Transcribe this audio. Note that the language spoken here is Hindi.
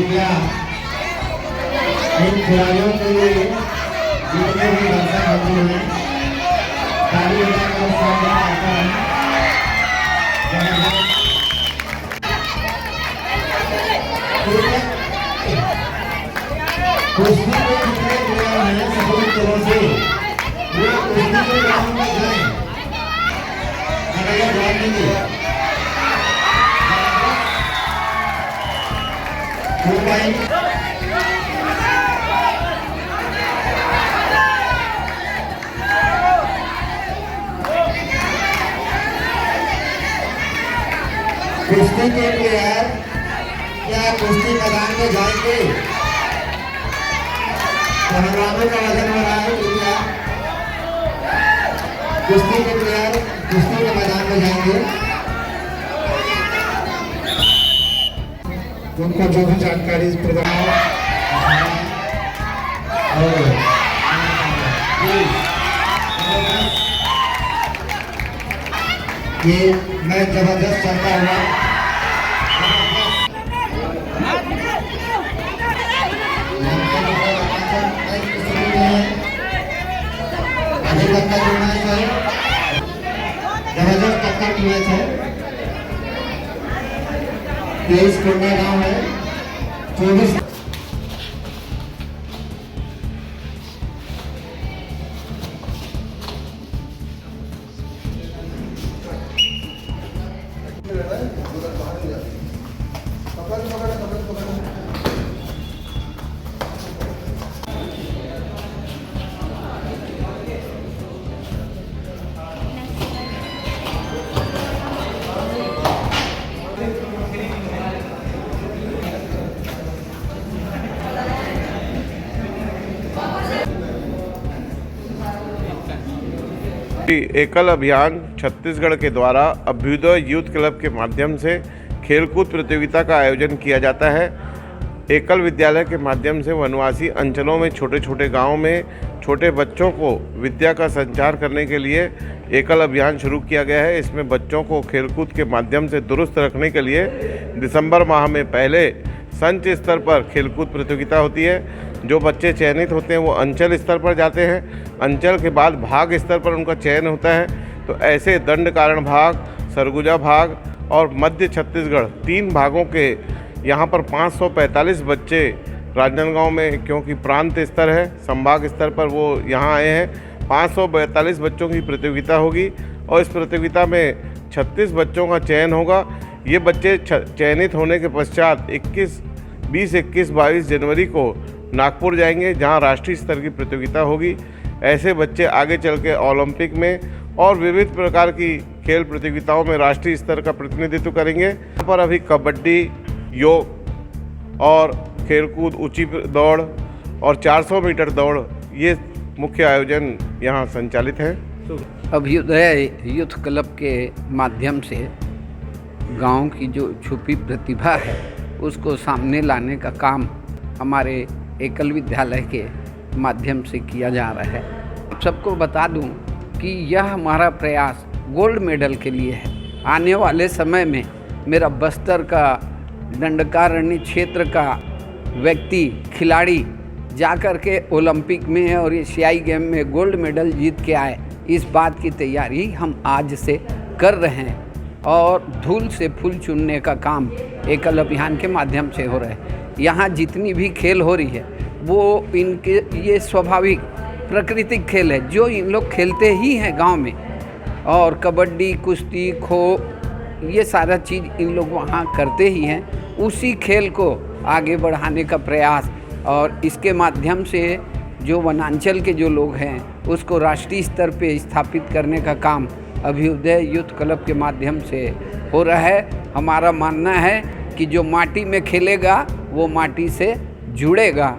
कृपया इन खिलाड़ियों के लिए जितने भी दर्शक बंधु हैं ताली बजाकर स्वागत करता हूं। कुश्ती के जितने खिलाड़ी हैं सभी तरह से वो कुश्ती के ग्राउंड में जाएं। अगर ध्यान दीजिए कुश्ती के प्लेयर क्या कुश्ती मैदान में जाएंगे? तो हंगामे का वजन हो रहा है। कृपया कुश्ती के प्लेयर कुश्ती के मैदान में जाएंगे। उनका जो भी जानकारी प्रदान ये मैच जबरदस्त चलता हुआ टक्कर की मैच है, जबरदस्त टक्कर की मैच है। 23 कोंडा गांव है 24 एकल अभियान छत्तीसगढ़ के द्वारा अभ्युदय यूथ क्लब के माध्यम से खेलकूद प्रतियोगिता का आयोजन किया जाता है। एकल विद्यालय के माध्यम से वनवासी अंचलों में छोटे छोटे गांवों में छोटे बच्चों को विद्या का संचार करने के लिए एकल अभियान शुरू किया गया है। इसमें बच्चों को खेलकूद के माध्यम से दुरुस्त रखने के लिए दिसंबर माह में पहले संच स्तर पर खेलकूद प्रतियोगिता होती है। जो बच्चे चयनित होते हैं वो अंचल स्तर पर जाते हैं। अंचल के बाद भाग स्तर पर उनका चयन होता है। तो ऐसे दंडकारण भाग, सरगुजा भाग और मध्य छत्तीसगढ़ 3 भागों के यहाँ पर 545 बच्चे राजनांदगांव में, क्योंकि प्रांत स्तर है, संभाग स्तर पर वो यहाँ आए हैं। 542 बच्चों की प्रतियोगिता होगी और इस प्रतियोगिता में 36 बच्चों का चयन होगा। ये बच्चे चयनित होने के पश्चात 20, 21, 22 जनवरी को नागपुर जाएंगे, जहां राष्ट्रीय स्तर की प्रतियोगिता होगी। ऐसे बच्चे आगे चल के ओलंपिक में और विविध प्रकार की खेल प्रतियोगिताओं में राष्ट्रीय स्तर का प्रतिनिधित्व करेंगे। यहाँ पर अभी कबड्डी, योग और खेलकूद, ऊंची दौड़ और 400 मीटर दौड़, ये मुख्य आयोजन यहाँ संचालित है। अभ्युदय यूथ क्लब के माध्यम से गांव की जो छुपी प्रतिभा है उसको सामने लाने का काम हमारे एकल विद्यालय के माध्यम से किया जा रहा है। सबको बता दूं कि यह हमारा प्रयास गोल्ड मेडल के लिए है। आने वाले समय में मेरा बस्तर का, दंडकारण्य क्षेत्र का व्यक्ति, खिलाड़ी जाकर के ओलंपिक में और एशियाई गेम में गोल्ड मेडल जीत के आए, इस बात की तैयारी हम आज से कर रहे हैं और धूल से फूल चुनने का काम एकल अभियान के माध्यम से हो रहा है। यहाँ जितनी भी खेल हो रही है वो इनके ये स्वाभाविक प्राकृतिक खेल है जो इन लोग खेलते ही हैं गांव में, और कबड्डी, कुश्ती, खो, ये सारा चीज़ इन लोग वहाँ करते ही हैं। उसी खेल को आगे बढ़ाने का प्रयास और इसके माध्यम से जो वनांचल के जो लोग हैं उसको राष्ट्रीय स्तर पे स्थापित करने का काम अभ्युदय यूथ क्लब के माध्यम से हो रहा है। हमारा मानना है कि जो माटी में खेलेगा वो माटी से जुड़ेगा।